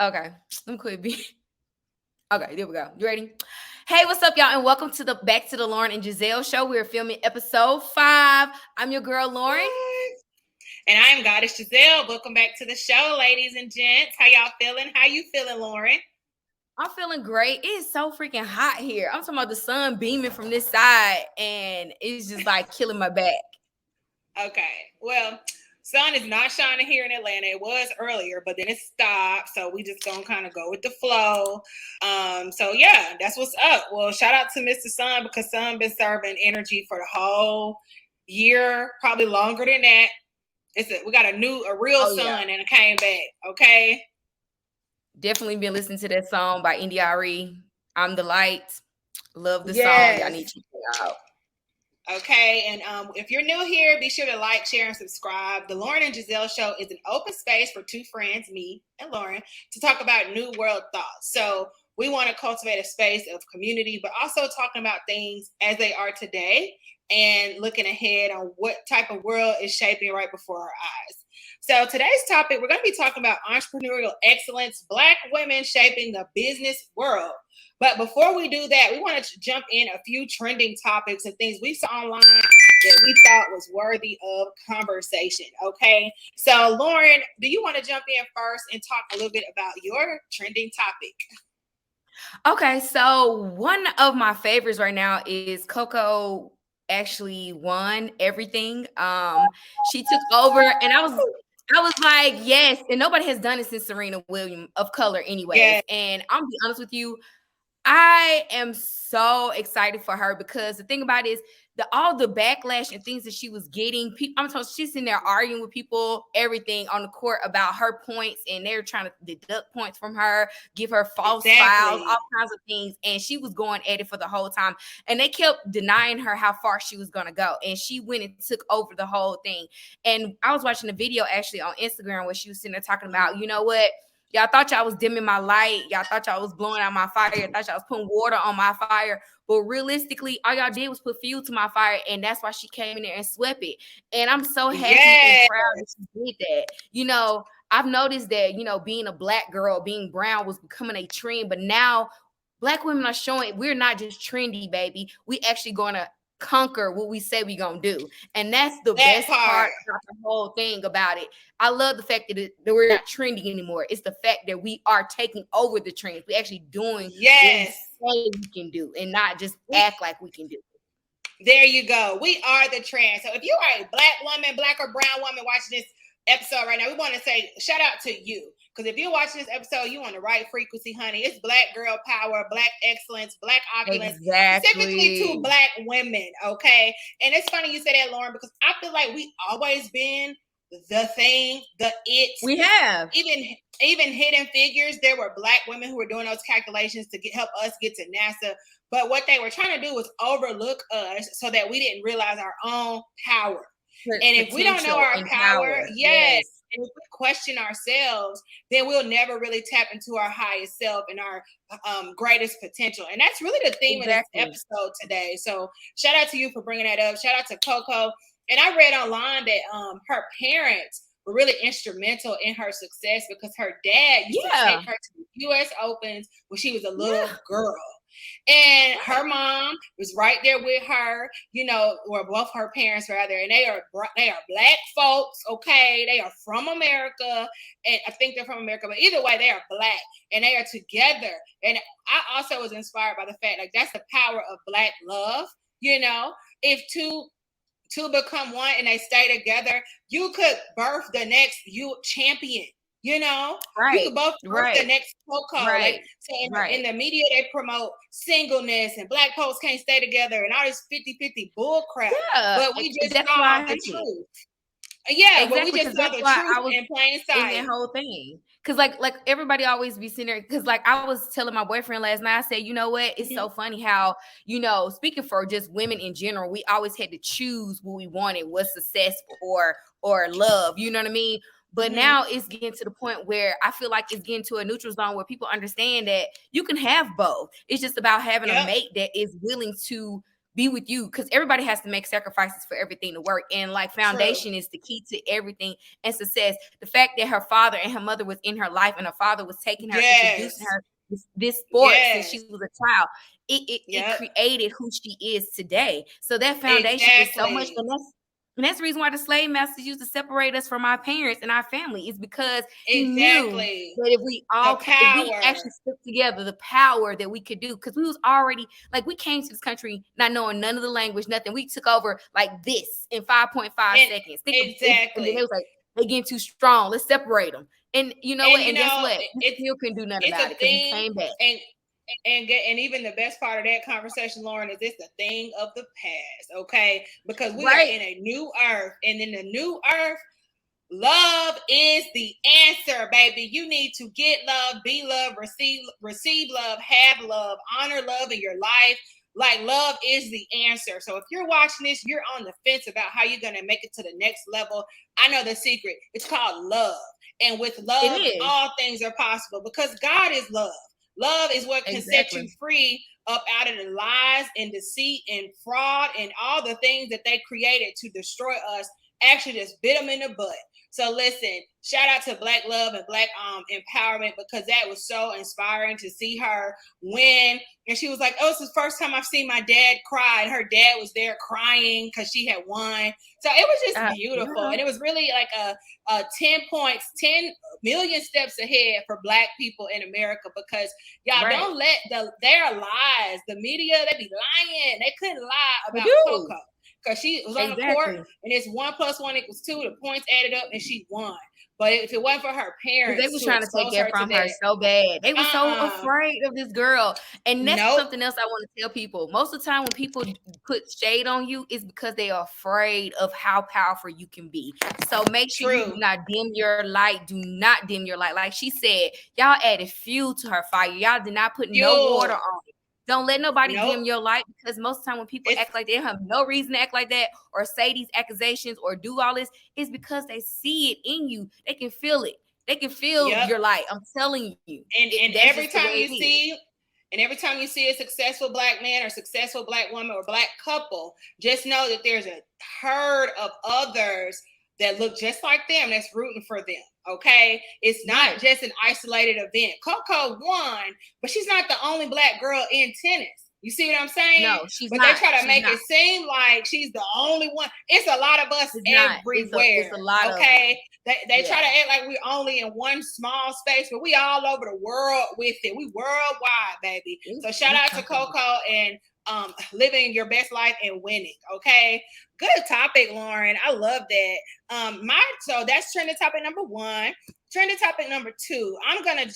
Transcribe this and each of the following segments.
Okay, let me quit being. Okay, there we go. You ready? Hey, what's up, y'all? And welcome to the back to the Lauren and Giselle show. We're filming episode 5. I'm your girl, Lauren. And I'm Goddess Giselle. Welcome back to the show, ladies and gents. How y'all feeling? How you feeling, Lauren? I'm feeling great. It is so freaking hot here. I'm talking about the sun beaming from this side, and it's just like killing my back. Okay, well, sun is not shining here in Atlanta. It was earlier, but then it stopped. So we just gonna kind of go with the flow. So yeah, that's what's up. Well, shout out to Mr. Sun because Sun been serving energy for the whole year, probably longer than that. We got a real sun and it came back. Okay. Definitely been listening to that song by NDRE. I'm the light. Love the song. Y'all need to check it out. Okay, and if you're new here, be sure to like, share, and subscribe. The Lauren and Giselle Show is an open space for two friends, me and Lauren, to talk about new world thoughts. So we want to cultivate a space of community, but also talking about things as they are today and looking ahead on what type of world is shaping right before our eyes. So today's topic, we're going to be talking about entrepreneurial excellence, Black women shaping the business world. But before we do that, we want to jump in a few trending topics and things we saw online that we thought was worthy of conversation. Okay. So Lauren, do you want to jump in first and talk a little bit about your trending topic? Okay. So one of my favorites right now is Coco actually won everything. She took over and I was like, yes, and nobody has done it since Serena Williams of color anyways. Yes. And I'm gonna be honest with you, I am so excited for her because the thing about it is all the backlash and things that she was getting. I'm talking, she's in there arguing with people, everything on the court about her points, and they're trying to deduct points from her, give her false fouls, all kinds of things. And she was going at it for the whole time. And they kept denying her how far she was going to go. And she went and took over the whole thing. And I was watching a video actually on Instagram where she was sitting there talking about, you know what? Y'all thought y'all was dimming my light. Y'all thought y'all was blowing out my fire. Y'all thought y'all was putting water on my fire. But realistically, all y'all did was put fuel to my fire. And that's why she came in there and swept it. And I'm so happy and proud that she did that. You know, I've noticed that, you know, being a Black girl, being brown was becoming a trend. But now Black women are showing we're not just trendy, baby. We actually going to conquer what we say we gonna do, and that's the best part about the whole thing about it. I love the fact that we're not trending anymore. It's the fact that we are taking over the trends. We're actually doing what we say we can do, and not just act like we can do. There you go. We are the trend. So if you are a Black woman, Black or brown woman watching this episode right now, we want to say shout out to you. Because if you're watching this episode, you on the right frequency, honey. It's Black girl power, Black excellence, Black opulence, specifically to Black women, okay? And it's funny you say that, Lauren, because I feel like we always been the thing, the it. We have. Even Hidden Figures, there were Black women who were doing those calculations to help us get to NASA. But what they were trying to do was overlook us so that we didn't realize our own power. And if we don't know our power, yes. And if we question ourselves, then we'll never really tap into our highest self and our greatest potential. And that's really the theme of this episode today. So shout out to you for bringing that up. Shout out to Coco. And I read online that her parents were really instrumental in her success because her dad used to take her to the U.S. Opens when she was a little girl. And her mom was right there with her, you know, or both her parents rather, and they are Black folks, okay? They are from America, and I think they're from America, but either way, they are Black, and they are together. And I also was inspired by the fact, like, that's the power of Black love, you know? If two become one and they stay together, you could birth the next champion. You know, you could both birth the next Coco. Like, so in the media, they promote singleness and Black folks can't stay together and all this 50-50 bull crap. But we just saw the truth. Yeah, but we just saw the truth in plain sight. In that whole thing. Because like everybody always be sitting there. Because like I was telling my boyfriend last night, I said, you know what? It's so funny how, you know, speaking for just women in general, we always had to choose what we wanted, what's successful or love. You know what I mean? But now it's getting to the point where I feel like it's getting to a neutral zone where people understand that you can have both. It's just about having a mate that is willing to be with you, because everybody has to make sacrifices for everything to work. And like foundation is the key to everything and success. The fact that her father and her mother was in her life, and her father was taking her, introducing her this sport since she was a child, it created who she is today. So that foundation is so much, and that's the reason why the slave masters used to separate us from our parents and our family, is because he knew that if we actually stuck together, the power that we could do. Because we was already, like, we came to this country not knowing none of the language, nothing. We took over like this in 5.5 seconds. And then it was like, they getting too strong. Let's separate them. And you know what? And guess what? We still couldn't do nothing about it because we came back. And even the best part of that conversation, Lauren, is it's a thing of the past, okay? Because we are in a new earth, and in the new earth, love is the answer, baby. You need to get love, be love, receive love, have love, honor love in your life. Like, love is the answer. So if you're watching this, you're on the fence about how you're going to make it to the next level. I know the secret. It's called love. And with love, all things are possible because God is love. Love is what can set you free up out of the lies and deceit and fraud and all the things that they created to destroy us. Actually just bit them in the butt. So listen, shout out to Black Love and Black Empowerment, because that was so inspiring to see her win. And she was like, oh, it's the first time I've seen my dad cry. And her dad was there crying because she had won. So it was just beautiful. And it was really like a 10 million steps ahead for Black people in America, because y'all don't let their lies, the media, they be lying. They couldn't lie about Coco. Because she was on the court, and it's 1 + 1 = 2. The points added up, and she won. But if it wasn't for her parents, they were trying to take that from her so bad. They were so afraid of this girl. And that's something else I want to tell people. Most of the time when people put shade on you, it's because they are afraid of how powerful you can be. So make sure you do not dim your light. Do not dim your light. Like she said, y'all added fuel to her fire. Y'all did not put no water on it. Don't let nobody dim your light, because most of the time when people act like they have no reason to act like that or say these accusations or do all this, it's because they see it in you. They can feel it. They can feel your light. I'm telling you. And every time you see, a successful Black man or successful Black woman or Black couple, just know that there's a herd of others that look just like them that's rooting for them. Okay, it's not just an isolated event. Coco won, but she's not the only Black girl in tennis. You see what I'm saying? No, she's not. But they try to make it seem like she's the only one. It's a lot of us everywhere. It's a lot okay? They try to act like we're only in one small space, but we all over the world with it. We worldwide, baby. So shout out to Coco and living your best life and winning. Okay, good topic, Lauren. I love that. So that's trending topic number 1. Trending topic number 2. I'm gonna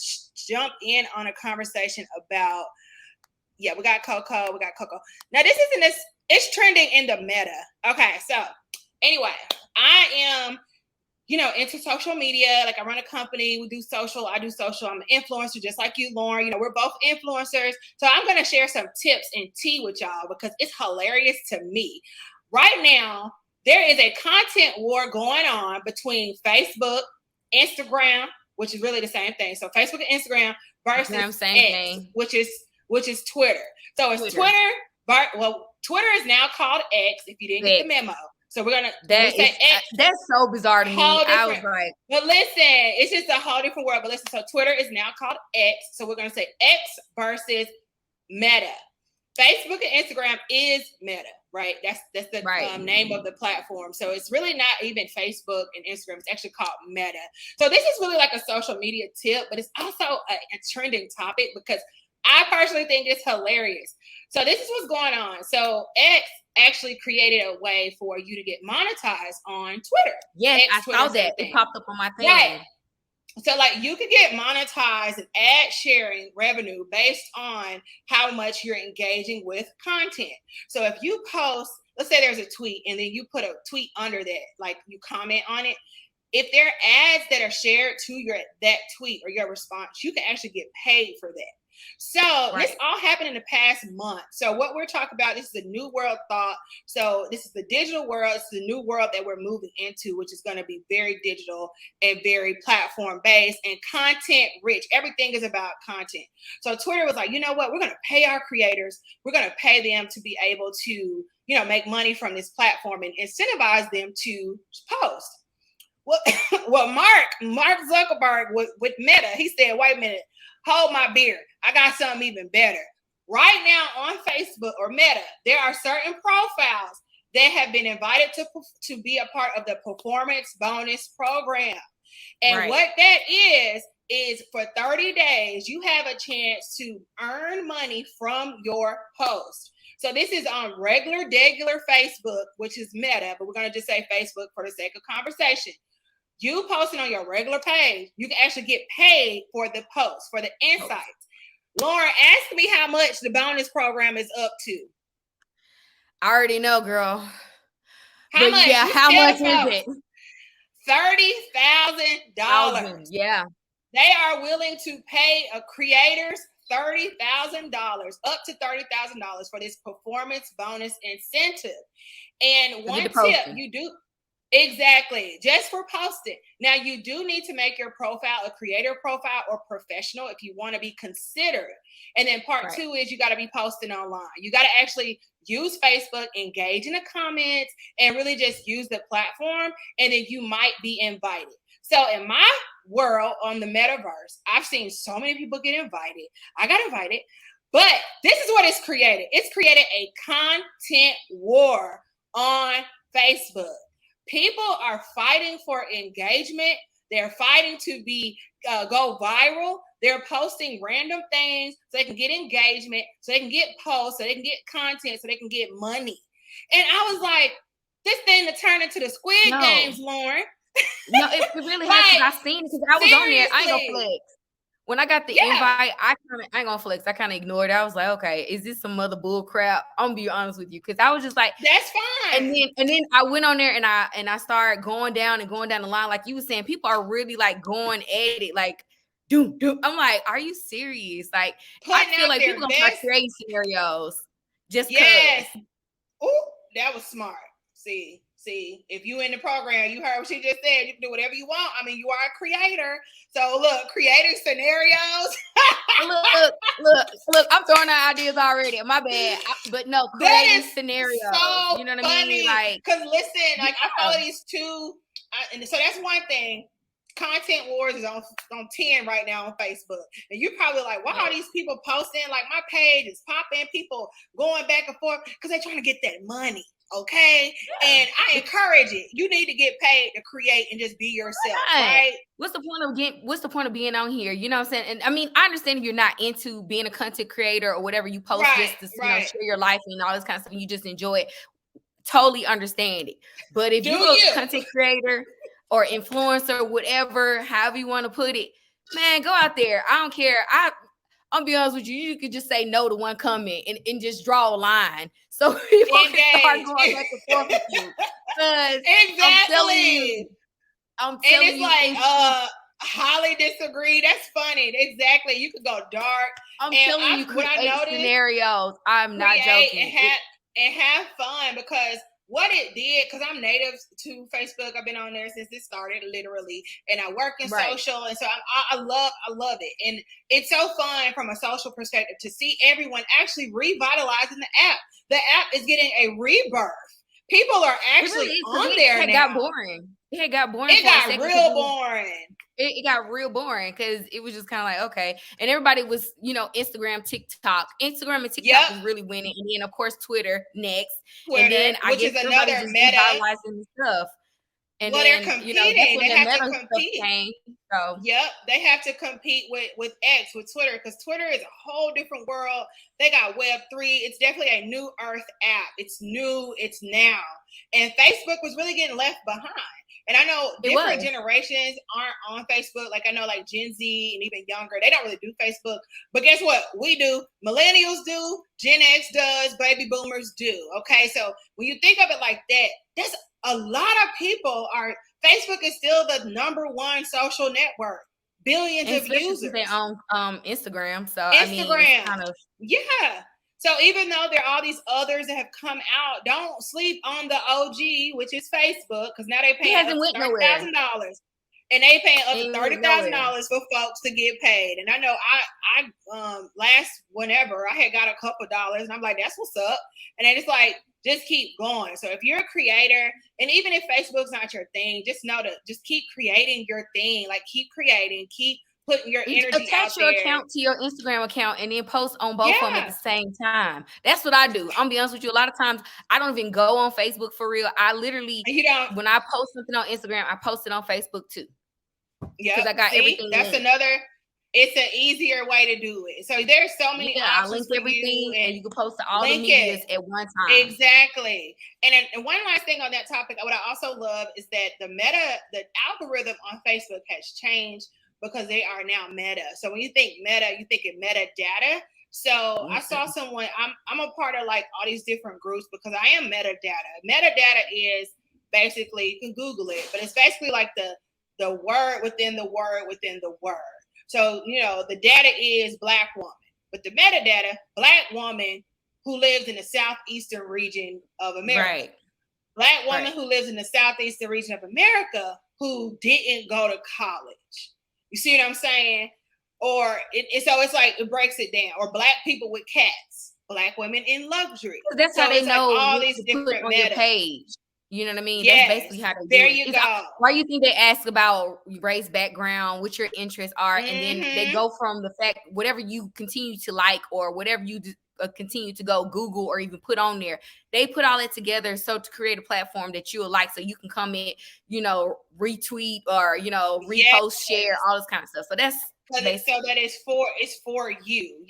jump in on a conversation about. We got Coco. Now this isn't. It's trending in the meta. Okay, so anyway, I am. Into social media. Like, I run a company. We do social. I do social. I'm an influencer just like you, Lauren. We're both influencers. So I'm going to share some tips and tea with y'all because it's hilarious to me. Right now, there is a content war going on between Facebook, Instagram, which is really the same thing. So Facebook and Instagram versus X, which is Twitter. So it's Twitter. Twitter is now called X, if you didn't get the memo. So we're gonna say X. That's so bizarre to me. I was like, but listen, it's just a whole different word. But listen, so Twitter is now called X. So we're gonna say X versus Meta. Facebook and Instagram is Meta, right? That's the name of the platform. So it's really not even Facebook and Instagram. It's actually called Meta. So this is really like a social media tip, but it's also a trending topic because I personally think it's hilarious. So this is what's going on. So X actually created a way for you to get monetized on Twitter. Yes, I saw that. It popped up on my thing. Right. So like you could get monetized and ad sharing revenue based on how much you're engaging with content. So if you post, let's say there's a tweet and then you put a tweet under that, like you comment on it. If there are ads that are shared to that tweet or your response, you can actually get paid for that. So this all happened in the past month. So what we're talking about, this is a new world thought. So this is the digital world. It's the new world that we're moving into, which is going to be very digital and very platform based and content rich. Everything is about content. So Twitter was like, you know what? We're going to pay our creators. We're going to pay them to be able to, you know, make money from this platform and incentivize them to post. Well, Mark Zuckerberg with Meta, he said, wait a minute, hold my beer. I got something even better. Right now on Facebook or Meta, there are certain profiles that have been invited to be a part of the performance bonus program. And what that is for 30 days, you have a chance to earn money from your post. So this is on regular Facebook, which is Meta, but we're going to just say Facebook for the sake of conversation. You posting on your regular page, you can actually get paid for the post, for the insights. Lauren, ask me how much the bonus program is up to. I already know, girl. How much? Yeah, how much is it? $30,000. Yeah. They are willing to pay creators $30,000, up to $30,000 for this performance bonus incentive. And one tip, you do. Exactly. Just for posting. Now, you do need to make your profile a creator profile or professional if you want to be considered. And then part two is you got to be posting online. You got to actually use Facebook, engage in the comments, and really just use the platform. And then you might be invited. So in my world on the metaverse, I've seen so many people get invited. I got invited. But this is what it's created. It's created a content war on Facebook. People are fighting for engagement. They're fighting to be go viral. They're posting random things so they can get engagement, so they can get posts, so they can get content, so they can get money. And I was like, this thing to turn into the Squid Games, Lauren. No, it really has. I've seen it because I was on there. I ain't gonna flex. When I got the invite, I ain't gonna flex. I kind of ignored it. I was like, okay, is this some other bull crap? I'm gonna be honest with you, because I was just like, that's fine. And then I went on there and I started going down the line, like you were saying. People are really like going at it, like, doom. I'm like, are you serious? Like, I feel like people gonna start creating scenarios just yes. Oh, that was smart. See, if you in the program, you heard what she just said. You can do whatever you want. I mean, you are a creator. So look, creating scenarios. look, I'm throwing out ideas already. My bad. But no, creating scenarios. So you know what funny. I mean? Like, because listen, like I follow these two, and so that's one thing. Content Wars is on 10 right now on Facebook. And you're probably like, why are these people posting? Like, my page is popping, people going back and forth because they're trying to get that money. Okay. Yeah. And I encourage it. You need to get paid to create and just be yourself, right? What's the point of being on here? You know what I'm saying? And I mean, I understand if you're not into being a content creator or whatever, you post just to share your life and all this kind of stuff, and you just enjoy it. Totally understand it. But if you're a content creator or influencer, whatever, however you want to put it, man, go out there. I don't care. I'll be honest with you. You could just say no to one comment and just draw a line. So people can start going back and forth with you. Exactly. I'm telling you. And it's like, highly disagree. That's funny. Exactly. You could go dark. I'm telling you, create scenarios. I'm not joking. And have fun, because what it did, because I'm native to Facebook. I've been on there since it started, literally, and I work in social, and so I love it, and it's so fun from a social perspective to see everyone actually revitalizing the app. The app is getting a rebirth. People are actually on there now. It got boring. It got boring. It got real boring. It got real boring because it was just kind of like, okay. And everybody was, Instagram and TikTok was really winning. And then, of course, Twitter next. And then I guess is another meta. The stuff. And well, then, they're competing. They have to compete. So. Yep, they have to compete with X, with Twitter, because Twitter is a whole different world. They got Web3. It's definitely a new earth app. It's new. It's now. And Facebook was really getting left behind. And I know different generations aren't on Facebook. Like I know like Gen Z and even younger, they don't really do Facebook. But guess what? We do. Millennials do. Gen X does. Baby boomers do. Okay. So when you think of it like that, that's a lot of people Facebook is still the number one social network. billions And of especially users. since they own Instagram. So I mean, it's Instagram. kind of So even though there are all these others that have come out, don't sleep on the OG, which is Facebook, because now they're paying up to $30,000, and they paying up to $30,000 for folks to get paid. And I know I last whenever I had got a couple dollars, and I'm like, that's what's up. And then it's like, just keep going. So if you're a creator, and even if Facebook's not your thing, just know to just keep creating your thing. Like keep creating, keep putting your energy attach your account to your Instagram account and then post on both of them at the same time. That's what I do. I'm gonna be honest with you. A lot of times I don't even go on Facebook for real. I literally, when I post something on Instagram, I post it on Facebook too. Yeah, because I got everything. That's linked. Another. It's an easier way to do it. So there's so many options. I link everything, and you can post to all the medias at one time. Exactly. And one last thing on that topic, what I also love is that the algorithm on Facebook has changed because they are now Meta. So when you think Meta, you think in metadata. So I saw someone. I'm a part of like all these different groups because I am metadata. Metadata is basically, you can Google it, but it's basically like the word within the word within the word. So, the data is Black woman, but the metadata, Black woman who lives in the southeastern region of America. Right. Black woman who lives in the southeastern region of America who didn't go to college. You see what I'm saying? Or so it's like it breaks it down. Or Black people with cats, Black women in luxury. That's how they know all these different on your page. You know what I mean? Yes. That's basically how they do it. You go. Why you think they ask about race, background, what your interests are, and then they go from the fact whatever you continue to like or whatever you continue to go Google or even put on there, they put all it together to create a platform that you'll like, so you can comment, retweet or repost, share, all this kind of stuff. So that's so that it's for you,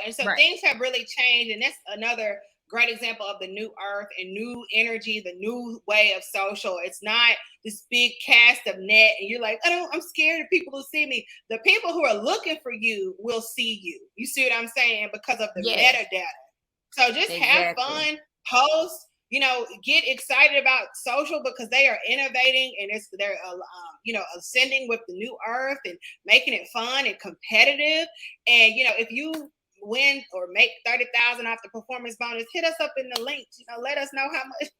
and so things have really changed, and that's another great example of the new earth and new energy, the new way of social. It's not this big cast of net and you're like, I'm scared of people who see me. The people who are looking for you will see you. You see what I'm saying? Because of the metadata. So just have fun, post, get excited about social because they are innovating and they're ascending with the new earth and making it fun and competitive. And if you win or make 30,000 off the performance bonus, hit us up in the links. Let us know how much.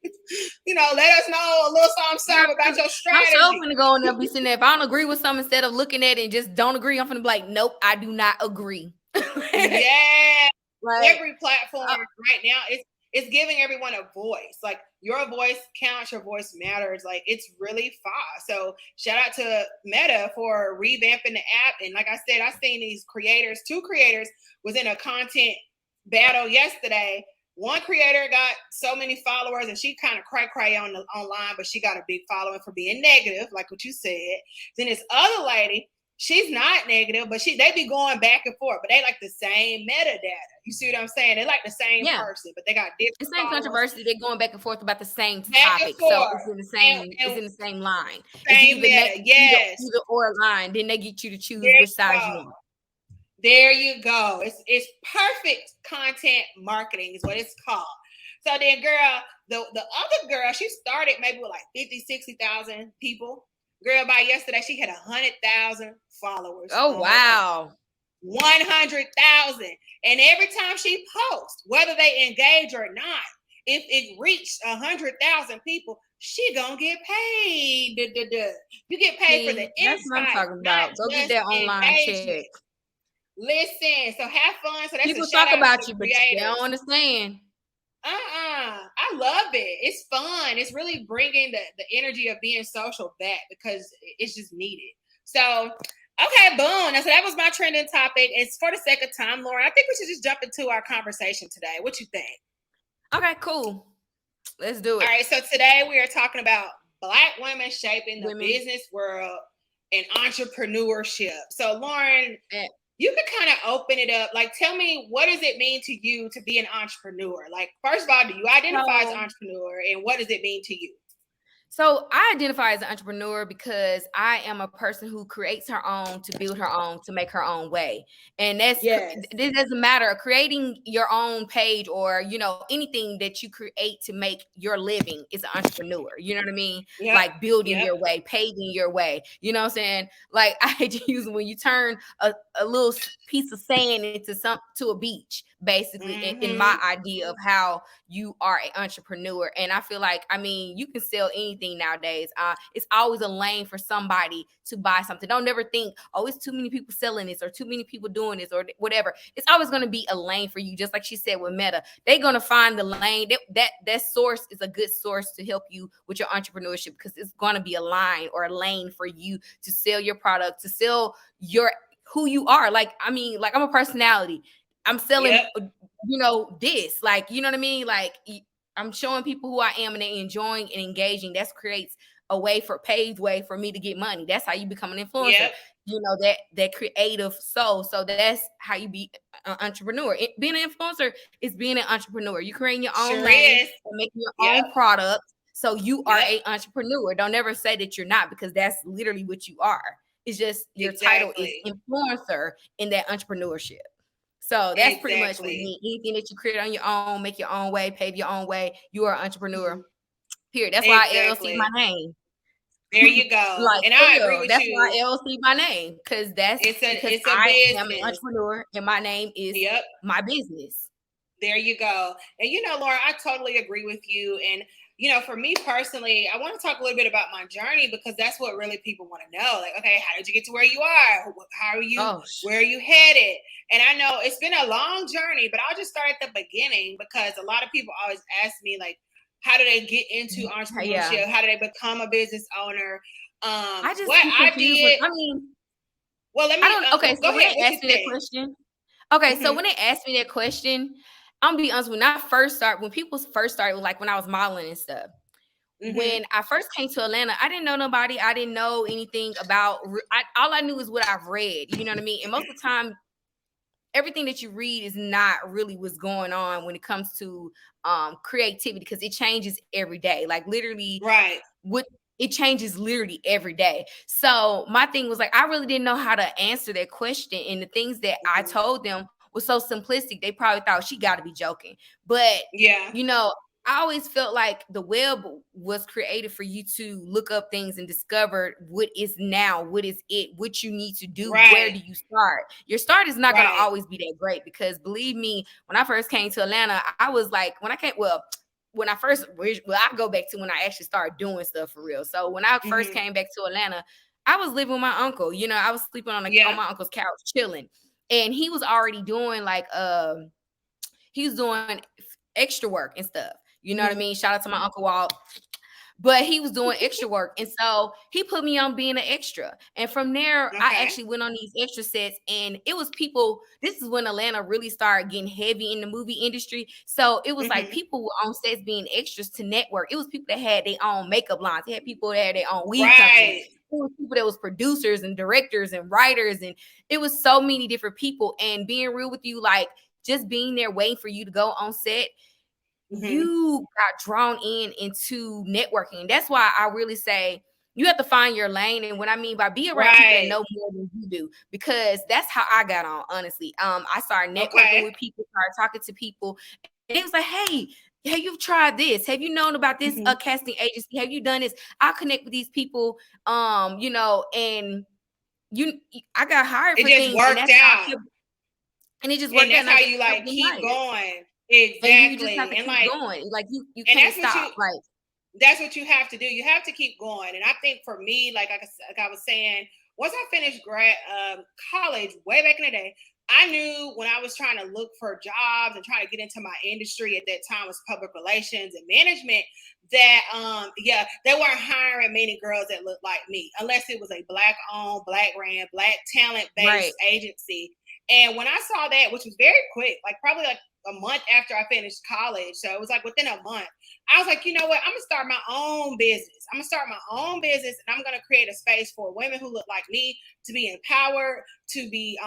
Let us know a little something about your strategy. I'm so gonna go in there, be sitting there. If I don't agree with something, instead of looking at it and just don't agree, I'm gonna be like, nope, I do not agree. Every platform right now it's giving everyone a voice. Like your voice counts, your voice matters. Like it's really fast. So shout out to Meta for revamping the app. And like I said, I've seen these two creators was in a content battle yesterday. One creator got so many followers and she kind of cry online, but she got a big following for being negative, like what you said. Then this other lady, she's not negative, but they be going back and forth, but they like the same metadata. You see what I'm saying? They like the same person, but they got different. The same controversy. They're going back and forth about the same topic, so it's in the same. It's in the same line. Same meta, either or line. Then they get you to choose which side you want. There you go. It's perfect content marketing is what it's called. So then, girl, the other girl, she started maybe with like 50, 60,000 people. Girl, by yesterday, she had 100,000 followers. Oh, wow. 100,000. And every time she posts, whether they engage or not, if it reached 100,000 people, she gonna get paid. You get paid for the insight. That's what I'm talking about. Go get that online check. Listen, so have fun. So that's people talk about you, but they don't understand. I love it. It's fun. It's really bringing the energy of being social back because it's just needed. So, okay, boom. So that was my trending topic. It's for the sake of time, Lauren. I think we should just jump into our conversation today. What you think? Okay, cool. Let's do it. All right. So today we are talking about Black women shaping the business world and entrepreneurship. So, Lauren, you can kind of open it up. Like, tell me, what does it mean to you to be an entrepreneur? Like, first of all, do you identify as an entrepreneur, and what does it mean to you? So I identify as an entrepreneur because I am a person who creates her own, to build her own, to make her own way. And Yes. it doesn't matter creating your own page or, anything that you create to make your living is an entrepreneur. You know what I mean? Yep. Like building Yep. your way, paving your way. You know what I'm saying? Like I hate to use when you turn a little piece of sand to a beach, basically, in my Mm-hmm. idea of how you are an entrepreneur. And I feel like, I mean, you can sell anything nowadays. It's always a lane for somebody to buy something. Don't never think, oh, it's too many people selling this or too many people doing this or whatever. It's always going to be a lane for you. Just like she said with Meta, they're going to find the lane. That source is a good source to help you with your entrepreneurship, because it's going to be a line or a lane for you to sell your product, to sell your who you are. Like, I mean, like I'm a personality. I'm selling, Yep. this, like, you know what I mean? Like, I'm showing people who I am and they enjoying and engaging. That creates a paved way for me to get money. That's how you become an influencer. Yep. That creative soul. So that's how you be an entrepreneur. Being an influencer is being an entrepreneur. You're creating your own Sure lane is. and making your Yep. own product. So you are Yep. a entrepreneur. Don't ever say that you're not, because that's literally what you are. It's just your title is Exactly. influencer in that entrepreneurship. So that's pretty much with Exactly. me. Anything that you create on your own, make your own way, pave your own way, you are an Mm-hmm. entrepreneur. Period. That's why LLC my Exactly. name. There you go. Like And for I agree real. with That's why you. LLC my name. Because It's a I am an business. entrepreneur and my name is Yep. my business. There you go. And Laura, I totally agree with you. And for me personally, I want to talk a little bit about my journey, because that's what really people want to know. Like, okay, how did you get to where you are? How are you? Oh, Where are you headed? And I know it's been a long journey, but I'll just start at the beginning, because a lot of people always ask me, like, how do they get into yeah. entrepreneurship? How do they become a business owner? I just What be I confused with, did. I mean, Well, let I me don't okay, go so when ahead. they What you asked me that think? question, okay, so Mm-hmm. when they asked me that question, I'm gonna be honest, when people first started, like when I was modeling and stuff, Mm-hmm. when I first came to Atlanta, I didn't know nobody. I didn't know anything about. All I knew is what I've read. You know what I mean? And most of the time, everything that you read is not really what's going on when it comes to creativity, because it changes every day. Like literally, Right. what it changes literally every day. So my thing was like, I really didn't know how to answer that question, and the things that I Mm-hmm. told them was so simplistic. They probably thought she got to be joking, but Yeah. you know. I always felt like the web was created for you to look up things and discover what is now, what is it, what you need to do, where Right. do you start. Your start is not going to Right. always be that great, because believe me, when I first came to Atlanta, I was like, when I first, well, I go back to when I actually started doing stuff for real. So when I first Mm-hmm. came back to Atlanta, I was living with my uncle. I was sleeping on Yeah. my uncle's couch, chilling, and he was already doing like he was doing extra work and stuff. You know what I Mm-hmm. mean? Shout out to my uncle Walt. But he was doing extra work. And so he put me on being an extra. And from there, I Okay. actually went on these extra sets. And it was people, this is when Atlanta really started getting heavy in the movie industry. So it was like Mm-hmm. people were on sets being extras to network. It was people that had their own makeup lines. They had people that had their own weed companies. Right. It was people that was producers and directors and writers. And it was so many different people. And being real with you, like just being there waiting for you to go on set, Mm-hmm. you got drawn into networking. That's why I really say you have to find your lane. And what I mean by be around people that Right. know more than you do, because that's how I got on, honestly. I started networking Okay. with people, started talking to people, and it was like, hey, have you tried this? Have you known about this Mm-hmm. casting agency? Have you done this? I'll connect with these people. And you I got hired It for just things, and worked that's how I out. kept, and it just And worked out, that's and I how just you kept like getting keep hired. going. And you just have Exactly. to And keep like, going. Like you and can't stop. Like that's what you have to do. You have to keep going. And I think for me, like I was saying, once I finished college way back in the day, I knew when I was trying to look for jobs and trying to get into my industry at that time was public relations and management, that they weren't hiring many girls that looked like me unless it was a black owned, black ran, black talent based right. agency. And when I saw that, which was very quick, like probably like a month after I finished college. So it was like within a month. I was like, you know what? I'm gonna start my own business. I'm gonna start my own business, and I'm gonna create a space for women who look like me to be empowered, to be,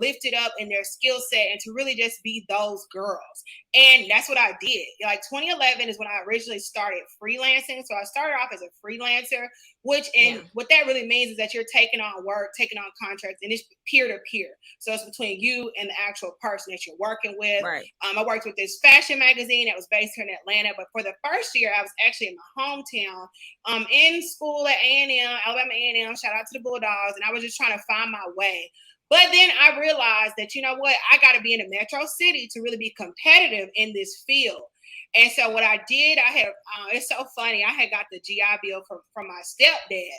lifted up in their skill set, and to really just be those girls. And that's what I did. Like 2011 is when I originally started freelancing. So I started off as a freelancer, what that really means is that you're taking on work, taking on contracts, and it's peer to peer. So it's between you and the actual person that you're working with. Right. I worked with this fashion magazine that was based here in Atlanta, but for the first year, I was actually in my hometown, in school at A&M, Alabama A&M. Shout out to the Bulldogs, and I was just trying to find my way. But then I realized that, you know what, I got to be in a metro city to really be competitive in this field. And so what I did, it's so funny. I had got the GI Bill from my stepdad,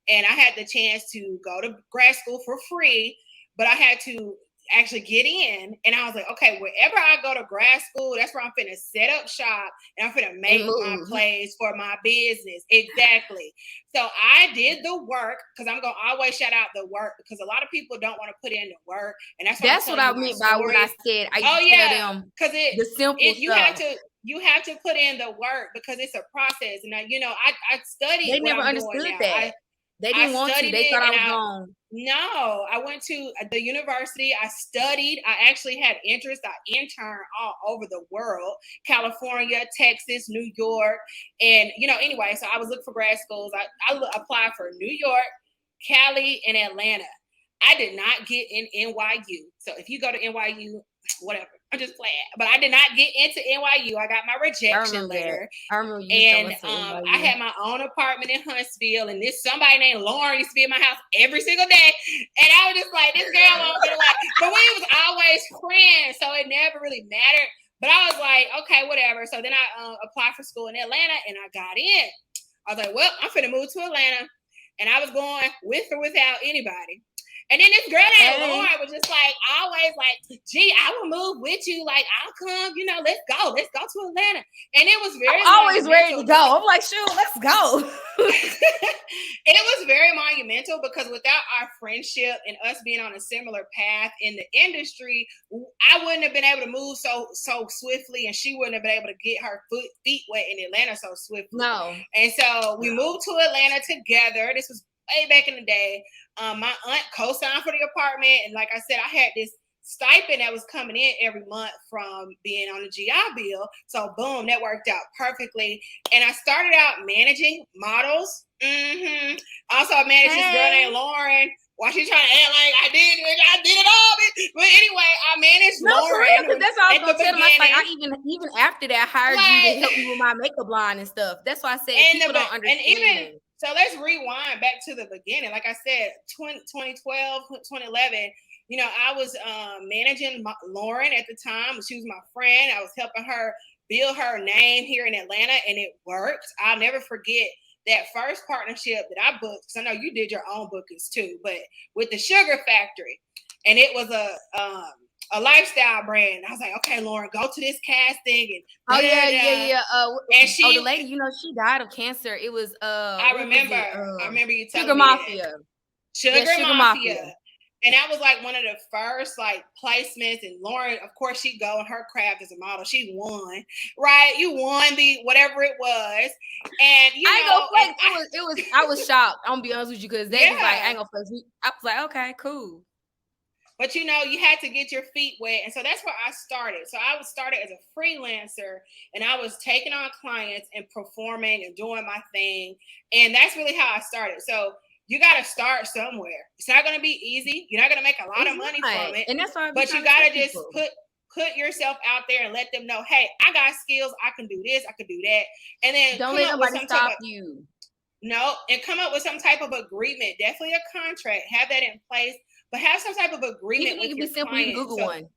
and I had the chance to go to grad school for free, but I had to actually get in. And I was like, okay, wherever I go to grad school, that's where I'm finna set up shop, and I'm finna make my place for my business. Exactly. So I did the work, because I'm gonna always shout out the work, because a lot of people don't want to put in the work, and that's what I meant by when I said I tell them because the simple stuff. You have to put in the work, because it's a process. And I studied. They never understood that. They didn't want to. They thought I was gone. No, I went to the university. I studied. I actually had interest. I interned all over the world: California, Texas, New York, and anyway. So I was looking for grad schools. I applied for New York, Cali, and Atlanta. I did not get in NYU. So if you go to NYU, whatever, I'm just playing. But I did not get into NYU. I got my rejection letter. I remember you. And I had my own apartment in Huntsville, and somebody named Lauren used to be in my house every single day. And I was just like, this girl won't get like, but we was always friends, so it never really mattered. But I was like, okay, whatever. So then I applied for school in Atlanta, and I got in. I was like, well, I'm finna move to Atlanta. And I was going with or without anybody. And then this girl named Lauren was just like, always like, gee, I will move with you. Like, I'll come, let's go to Atlanta. And it was very always ready to go. I'm like, shoot, let's go. It was very monumental, because without our friendship and us being on a similar path in the industry, I wouldn't have been able to move so swiftly, and she wouldn't have been able to get her feet wet in Atlanta so swiftly. No. And so we moved to Atlanta together. This was way back in the day. My aunt co-signed for the apartment, and like I said, I had this stipend that was coming in every month from being on a GI Bill. So boom, that worked out perfectly. And I started out managing models. Also, I managed this girl named Lauren. Why she trying to act like I did it all? But anyway, I managed Lauren. Because that's all I was gonna tell them. I even after that, I hired you to help me with my makeup line and stuff. That's why I said people don't understand. So let's rewind back to the beginning. Like I said, 2012, 2011, I was managing Lauren at the time. She was my friend. I was helping her build her name here in Atlanta, and it worked. I'll never forget that first partnership that I booked, because I know you did your own bookings too, but with the Sugar Factory. And it was a lifestyle brand. I was like, okay, Lauren, go to this casting. And and the lady, she died of cancer. It was I remember you telling Sugar me Mafia. That. Sugar Mafia. And that was like one of the first placements. And Lauren, of course, she go in her craft as a model. She won, right? You won the whatever it was. And I was shocked. I'm gonna be honest with you, because they was like, I ain't gonna flex. I was like, okay, cool. But you had to get your feet wet. And so that's where I started. So I started as a freelancer, and I was taking on clients and performing and doing my thing. And that's really how I started. So you got to start somewhere. It's not going to be easy. You're not going to make a lot of money from it. And that's why but you got to just put yourself out there and let them know, hey, I got skills. I can do this. I can do that. And then don't let nobody stop you. No, and come up with some type of agreement. Definitely a contract. Have that in place. But have some type of agreement with your client. You can Google one.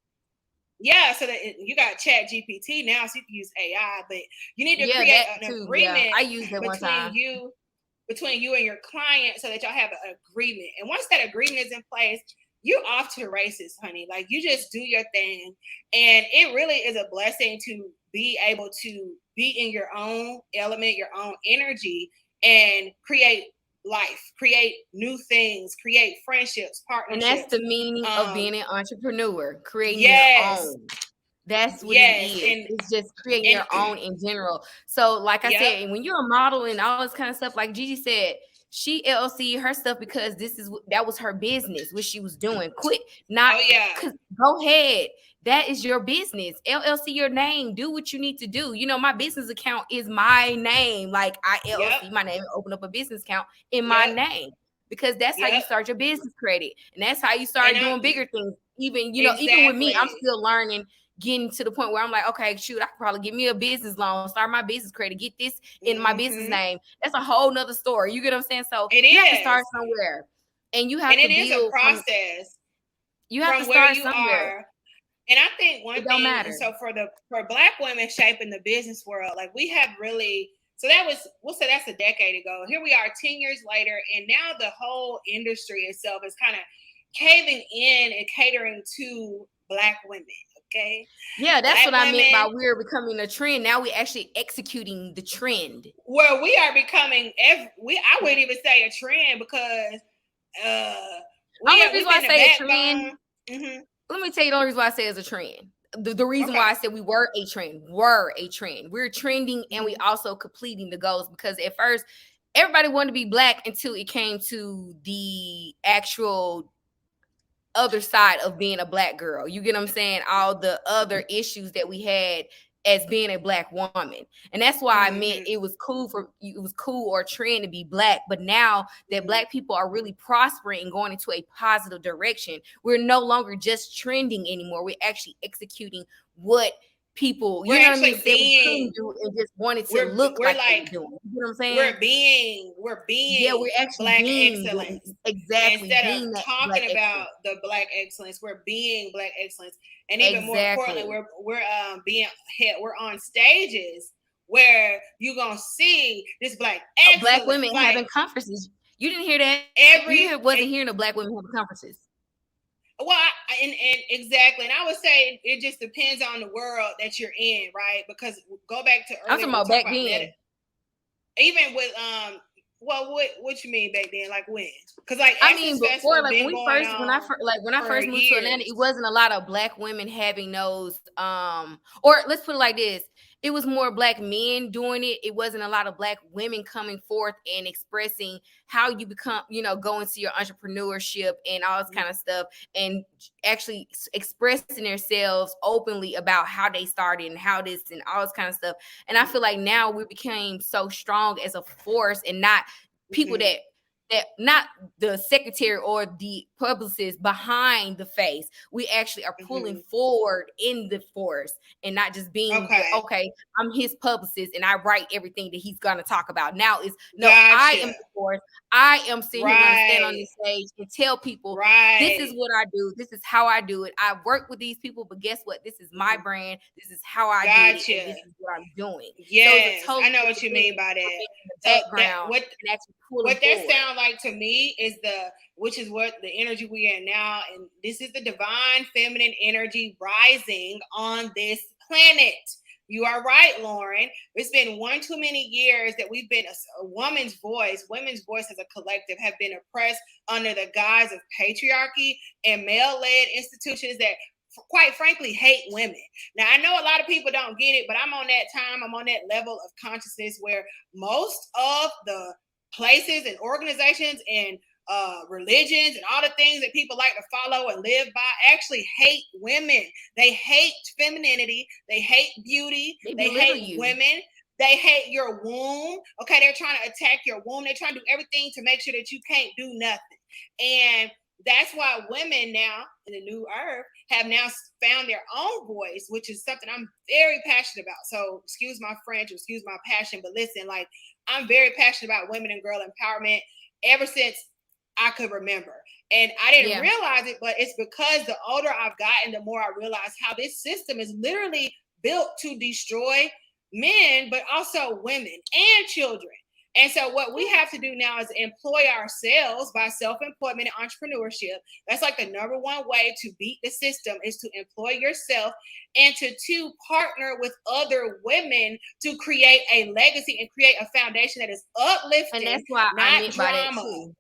Yeah, so that you got Chat GPT now, so you can use AI. But you need to create an agreement. I used it one time. Between you and your client, so that y'all have an agreement. And once that agreement is in place, you're off to the races, honey. Like, you just do your thing. And it really is a blessing to be able to be in your own element, your own energy, and create life, create new things, create friendships, partnerships. And that's the meaning of being an entrepreneur, creating your own. That's what it Yes, is. and It's just creating and your own in general. So, like I yep. said, when you're a model and all this kind of stuff, like Gigi said, she LLC her stuff because that was her business, what she was doing. Quit, not Oh yeah. cause go ahead. That is your business. LLC your name. Do what you need to do. You know, my business account is my name. Like I Yep. LLC my name, open up a business account in my Yep. name. Because that's how you Yep. start your business credit. And that's how you And start I'm doing bigger things. Even, even with me, I'm exactly. still learning, getting to the point where I'm like, okay, shoot, I could probably get me a business loan, start my business credit, get this in my business Mm-hmm. name. That's a whole nother story. You get what I'm saying? So It you have to start is. somewhere, and you And have to it is a build from. process You have to from where start you somewhere. are. And I think one It don't thing, and matter. so for Black women shaping the business world, like we have really, so that was, we'll say that's a decade ago. Here we are 10 years later, and now the whole industry itself is kind of caving in and catering to Black women. Okay. Yeah, that's what Black I meant by women, we're becoming a trend. Now we're actually executing the trend. where we are becoming, I wouldn't even say a trend because uh Only reason we've why I been the say a trend, backbone. Mm-hmm. let me tell you the only reason why I say it's a trend. The reason why Okay. I said we were a trend, were a trend. We're trending and we Mm-hmm. also completing the goals because at first everybody wanted to be Black until it came to the actual other side of being a Black girl. You get what I'm saying? All the other issues that we had as being a Black woman. And that's why I meant Mm-hmm. it was cool or trend to be Black. But now that Mm-hmm. Black people are really prospering and going into a positive direction, we're no longer just trending anymore. We're actually executing what people, We're you know what I mean, actually said we couldn't being do and just wanted to look we're like they like were doing. You know what I'm saying? we're Yeah, being we're actually Black being excellence exactly instead of being that Black talking about excellence. the Black excellence. We're being Black excellence, and even more importantly, Exactly. we're being hit. We're on stages where you're gonna see this Black Black women excellence, like having conferences. You didn't hear that? every Wasn't hearing of Black women having conferences. well, and exactly, and I would say it just depends on the world that you're in, right? Because go back to I'm earlier talking we about talked back about meta, then. even with well, what you mean back then? Like when? Because like I Essence mean, before, Festival like been going on when I for first moved to Atlanta, it years. wasn't a lot of Black women having those. Or let's put it like this: it was more Black men doing it. It wasn't a lot of Black women coming forth and expressing how you become, go into your entrepreneurship and all this kind of stuff, and actually expressing themselves openly about how they started and how this and all this kind of stuff. And I feel like now we became so strong as a force and not people Mm-hmm. that not the secretary or the publicist behind the face. We actually are pulling Mm-hmm. forward in the force and not just being the Okay, okay, I'm his publicist and I write everything that he's gonna talk about. Now is no, I am gotcha. the force. I am sitting here gonna stand on Right, this stage and tell people this is right. what I do. This is how I do it. I work with these people, but guess what? This is my Mm-hmm. brand. This is how I did it, and Gotcha. this is what I'm doing. So it's a Yes, I totally know what different you thing mean by from that. being in the So that background and actually pulling what that forward. sounds like to me is which is what the energy we are in now, and this is the divine feminine energy rising on this planet. You are right, Lauren. It's been one too many years that we've been a woman's voice as a collective have been oppressed under the guise of patriarchy and male-led institutions that quite frankly hate women. Now I know a lot of people don't get it, but I'm on that level of consciousness where most of the places and organizations and religions and all the things that people like to follow and live by actually hate women. They hate femininity. They hate beauty. They They belittle hate you. women. They hate your womb. Okay, they're trying to attack your womb. They're trying to do everything to make sure that you can't do nothing. And that's why women now in the new earth have now found their own voice, which is something I'm very passionate about. So excuse my French, excuse my passion, but listen, like I'm very passionate about women and girl empowerment ever since I could remember. And I didn't Yeah. realize it, but it's because the older I've gotten, the more I realize how this system is literally built to destroy men, but also women and children. And so what we have to do now is employ ourselves by self-employment and entrepreneurship. That's like the number one way to beat the system is to employ yourself and to partner with other women to create a legacy and create a foundation that is And uplifting, that's why I not meant by that drama. too.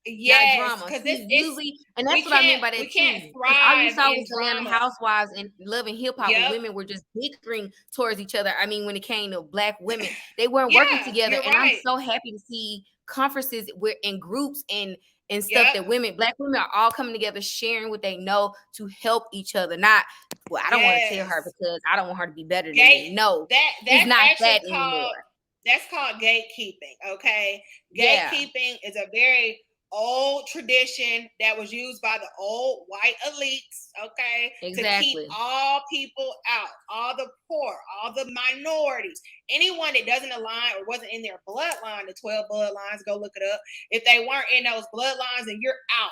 not Yes, drama. because See, it's usually, and that's what I mean by we that can't too. Because all you thrive saw in was Atlanta drama. Housewives and Love and Hip Hop, where Yep. women were just bickering towards each other. I mean, when it came to Black women, they weren't working Yeah, together. you're And I'm right. so happy to see conferences where in groups and stuff Yep. that Black women are all coming together, sharing what they know to help each other. Not, well, I don't want to tell her Yes. because I don't want her to be better than me. No, it's That's not actually that called anymore. that's called gatekeeping. Okay, Yeah, gatekeeping is a very old tradition that was used by the old white elites, okay, to keep exactly. all people out, all the poor, all the minorities, anyone that doesn't align or wasn't in their bloodline, the 12 bloodlines, go look it up. If they weren't in those bloodlines, then you're out.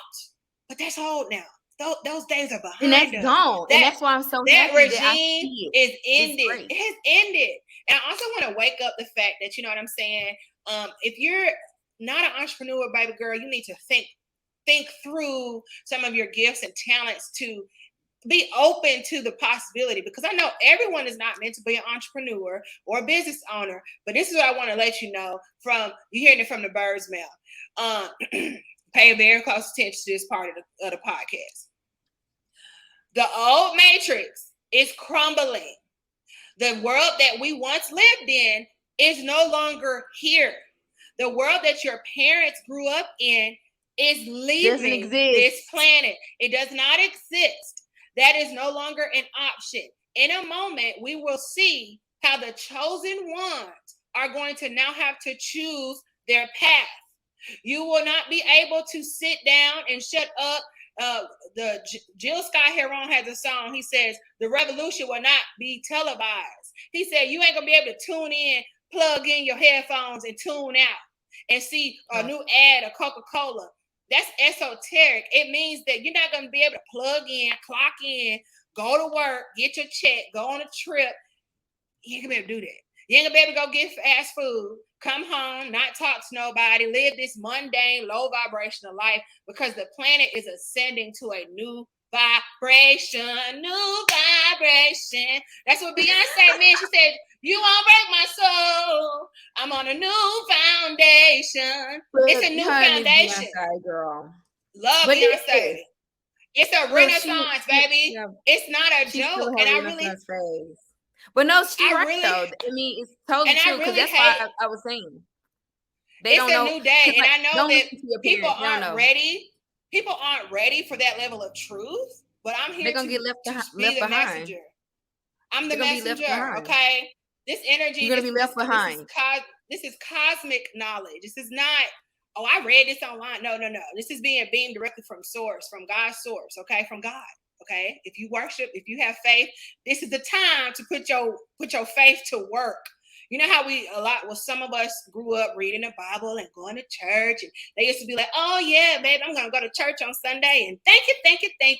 But that's old now. Those days are And that's behind us. gone. And That that's why I'm so that happy that I regime see it. is It's ended. great. It has ended. And I also want to wake up the fact that, you know what I'm saying? If you're not an entrepreneur, baby girl, you need to think through some of your gifts and talents to be open to the possibility, because I know everyone is not meant to be an entrepreneur or a business owner, but this is what I want to let you know from you hearing it from the bird's mouth. Pay very close attention to this part of the podcast. The old matrix is crumbling. The world that we once lived in is no longer here. The world that your parents grew up in is Doesn't leaving exist. this planet. It does not exist. That is no longer an option. In a moment, we will see how the chosen ones are going to now have to choose their path. You will not be able to sit down and shut up. The Jill Scott Heron has a song. He says the revolution will not be televised. He said you ain't gonna be able to tune in, plug in your headphones, and tune out and see a new ad of Coca-Cola. That's esoteric. It means that you're not gonna be able to plug in, clock in, go to work, get your check, go on a trip. You ain't gonna be able to do that. You ain't gonna be able to go get fast food, come home, not talk to nobody, live this mundane, low vibrational life, because the planet is ascending to a new vibration. New vibration. That's what Beyonce meant. She said, "You won't break my soul. I'm on a new foundation." It's a new foundation. Beyonce, girl. Love But Beyonce. It's a girl, renaissance, baby. yeah, it's not a she's still joke. in And her I really, Renaissance phase. But no, she's right really, though. I mean, it's totally and I true because really that's why hate. I was saying they It's don't a know. new day, and Like, I know don't that listen to your people parents. They don't aren't know. ready. People aren't ready for that level of truth. But I'm here They're gonna to get left be the behind. messenger. I'm the They're gonna be left messenger. behind. Okay, this energy. You're gonna be left behind. This is cosmic knowledge. This is not. Oh, I read this online. No. This is being beamed directly from source, from God's source. Okay, from God. Okay, if you worship, if you have faith, this is the time to put your faith to work. You know how some of us grew up reading the Bible and going to church, and they used to be like, "Oh yeah, babe, I'm gonna go to church on Sunday, and thank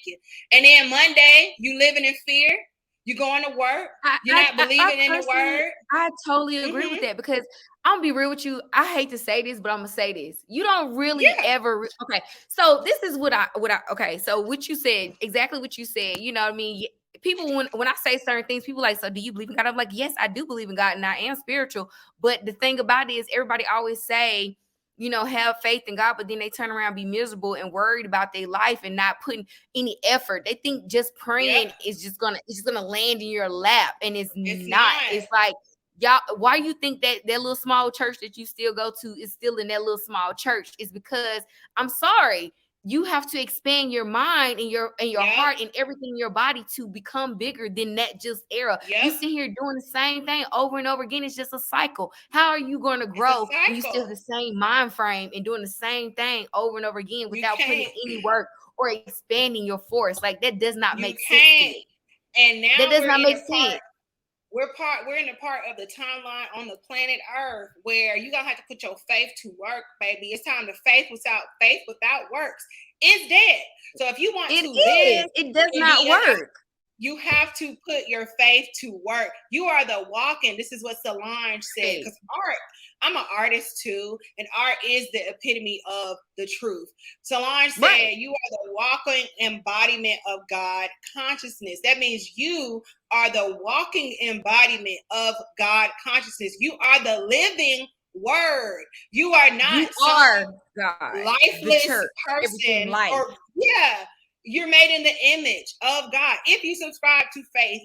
you." And then Monday, you living in fear. You going to work. You're not believing in the word. I totally agree with that because I'm gonna be real with you. I hate to say this, but I'm gonna say this. You don't really ever. Okay, so this is what I. Okay, so what you said, exactly what you said. You know what I mean? People, when I say certain things, people like, so do you believe in God? I'm like, yes, I do believe in God, and I am spiritual. But the thing about it is, everybody always say, you know, have faith in God, but then they turn around, be miserable and worried about their life and not putting any effort. They think just praying is just gonna land in your lap, and it's not. It's like, y'all, why you think that little small church that you still go to is still in that little small church? Is because, I'm sorry, you have to expand your mind and your heart and everything in your body to become bigger than that just era. You sit here doing the same thing over and over again. It's just a cycle. How are you going to grow when you still have the same mind frame and doing the same thing over and over again without putting any work or expanding your force? Like, that does not make sense to me. And now that does not make sense. We're in a part of the timeline on the planet Earth where you're gonna have to put your faith to work, baby. It's time to faith without works is dead. So if you want to live, it does not work. You have to put your faith to work. You are the walking. This is what Solange said. Because art, I'm an artist too, and art is the epitome of the truth. Solange said, you are the walking embodiment of God consciousness. That means you are the walking embodiment of God consciousness. You are the living word. You are not You some are God, the lifeless church, everything person, life. or you're made in the image of God if you subscribe to faith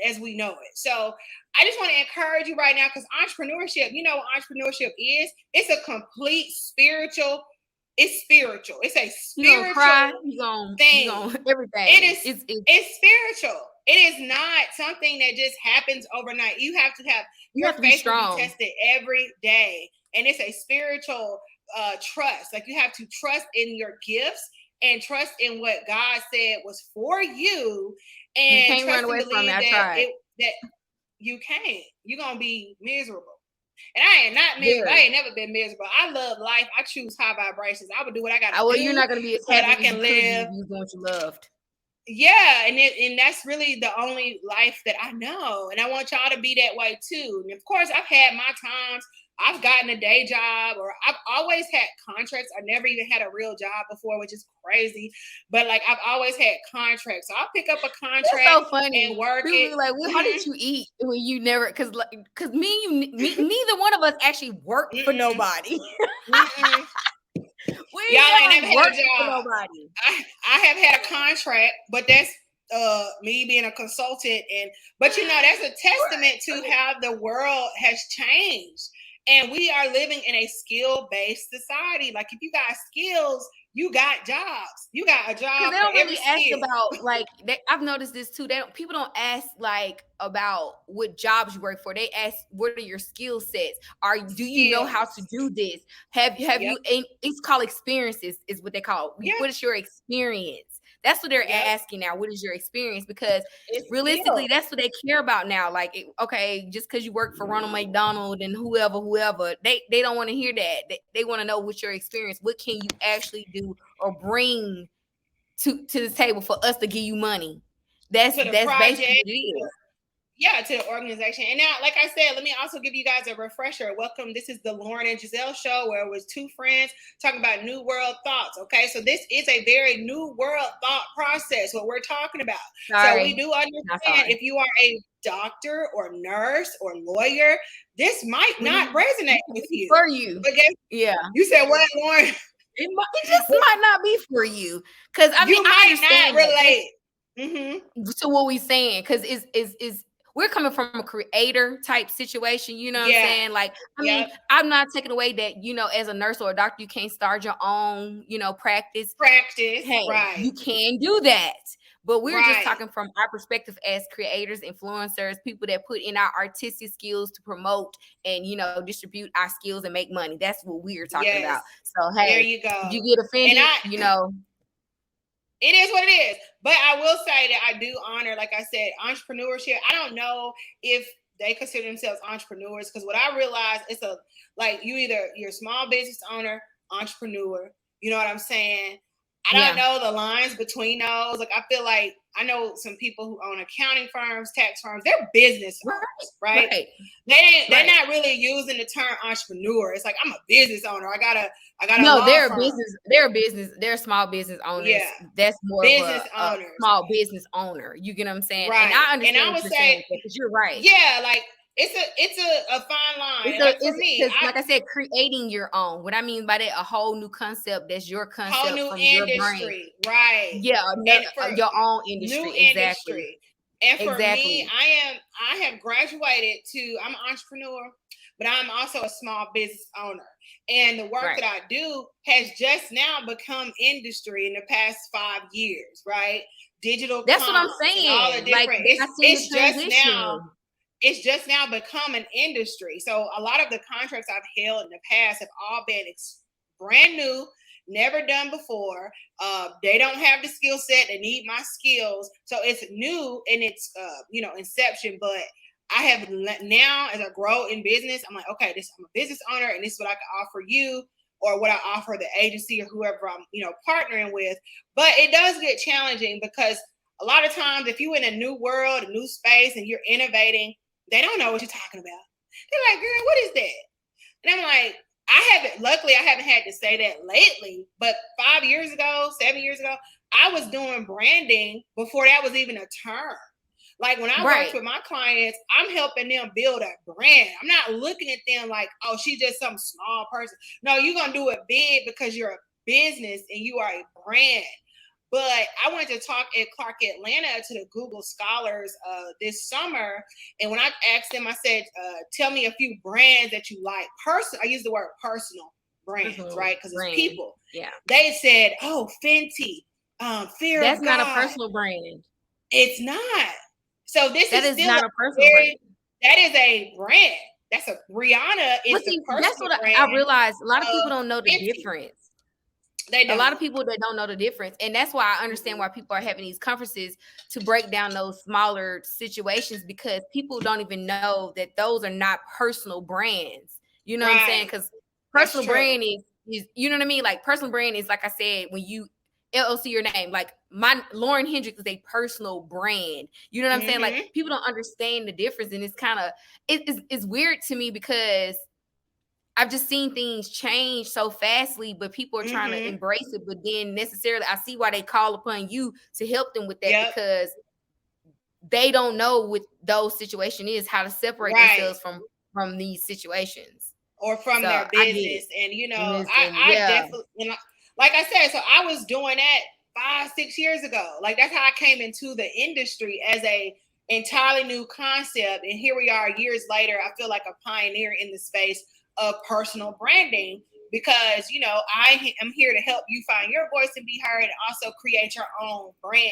as we know it. So I just want to encourage you right now, because entrepreneurship, you know what entrepreneurship is? It's a complete spiritual. It's spiritual. It's a spiritual cry, thing. you gonna everything. It is. It's spiritual. It is not something that just happens overnight. You have to have your faith to be tested every day, and it's a spiritual trust. Like you have to trust in your gifts and trust in what God said was for you, and you can't trust run away and believe from it. that you can't. You're gonna be miserable. And I am not miserable. I ain't never been miserable. I love life. I choose high vibrations. I would do what I got to do. You're not gonna be as happy as you live. You doing what you loved. Yeah, and that's really the only life that I know, and I want y'all to be that way too. And of course, I've had my times. I've gotten a day job, or I've always had contracts. I never even had a real job before, which is crazy. But like I've always had contracts, so I'll pick up a contract. That's so funny. And work People it. Be like, well, how did you eat when you never? Because neither one of us actually worked for nobody. Y'all ain't never had a job. For nobody. I have had a contract, but that's me being a consultant, but you know that's a testament to how the world has changed, and we are living in a skill-based society. Like if you got skills, you got jobs. You got a job. They don't really ask about like I've noticed this too. People don't ask like about what jobs you work for. They ask what are your skill sets. Do you know how to do this? Have you? It's called experiences. Is what they call. What is your experience? That's what they're asking now. What is your experience? Because realistically, that's what they care about now. Like, okay, just because you work for Ronald McDonald and whoever, they don't want to hear that. They want to know what's your experience. What can you actually do or bring to the table for us to give you money? That's basically what it is. Yeah, to the organization. And now, like I said, let me also give you guys a refresher. Welcome. This is the Lauren and Giselle show, where it was two friends talking about new world thoughts. Okay, so this is a very new world thought process, what we're talking about. So we do understand if you are a doctor or nurse or lawyer, this might not resonate with you. For you. But you said what, Lauren? It just might not be for you. Because I mean, I understand not relate to what we're saying, because is we're coming from a creator type situation, you know what I'm saying? Like, I mean, I'm not taking away that, you know, as a nurse or a doctor, you can't start your own, you know, practice. Hey, right. You can do that. But we're just talking from our perspective as creators, influencers, people that put in our artistic skills to promote and, you know, distribute our skills and make money. That's what we're talking about. So, hey, there you go. If you get offended, you know. It is what it is. But I will say that I do honor, like I said, entrepreneurship. I don't know if they consider themselves entrepreneurs, because what I realize is you're a small business owner, entrepreneur. You know what I'm saying? I don't know the lines between those. Like I feel like I know some people who own accounting firms, tax firms. They're business owners, right? They're not really using the term entrepreneur. It's like I'm a business owner. I gotta. No, they're business. They're small business owners. Yeah. That's more business of a small business owner. You get what I'm saying? Right. And I understand. And I would say, because you're right. Yeah, like it's a fine line. For me, like I said, creating your own. What I mean by that, a whole new concept. That's your concept. Whole new from industry, your brain. Right? Yeah, your own industry. New industry. And for me, I have graduated I'm an entrepreneur, but I'm also a small business owner. And the work that I do has just now become industry in the past 5 years, right? Digital. That's what I'm saying. All the different. It's just now become an industry. So a lot of the contracts I've held in the past have all been brand new, never done before. They don't have the skill set. They need my skills. So it's new in its inception. But I have now, as I grow in business, I'm like, okay, I'm a business owner, and this is what I can offer you, or what I offer the agency or whoever I'm, partnering with. But it does get challenging, because a lot of times if you're in a new world, a new space, and you're innovating, they don't know what you're talking about. They're like, girl, what is that? And I'm like, luckily I haven't had to say that lately, but 7 years ago, I was doing branding before that was even a term. Like when I work with my clients, I'm helping them build a brand. I'm not looking at them like, oh, she's just some small person. No, you're going to do it big because you're a business and you are a brand. But I went to talk at Clark Atlanta to the Google Scholars this summer. And when I asked them, I said, tell me a few brands that you like. I use the word personal brands, right? Because it's people. Yeah. They said, oh, Fenty, Fear That's of God. not a personal brand. It's not. So that is not a personal brand. That is a brand. That's a Rihanna is the personal that's what brand. I realized. A lot of people don't know the difference. They don't. A lot of people that don't know the difference. And that's why I understand why people are having these conferences to break down those smaller situations, because people don't even know that those are not personal brands. You know what I'm saying? Because personal brand is, you know what I mean? Like personal brand is, like I said, when you LLC your name, like my Lauren Hendricks is a personal brand. You know what I'm saying? Like people don't understand the difference. And it's kind of, it's weird to me because I've just seen things change so fastly, but people are trying to embrace it. But then necessarily, I see why they call upon you to help them with that, because they don't know what those situations is, how to separate themselves from these situations or from their business. And you know, I definitely, you know, like I said, so I was doing that 5-6 years ago. Like that's how I came into the industry as a entirely new concept. And here we are years later. I feel like a pioneer in the space of personal branding, because you know I am here to help you find your voice and be heard, and also create your own brand.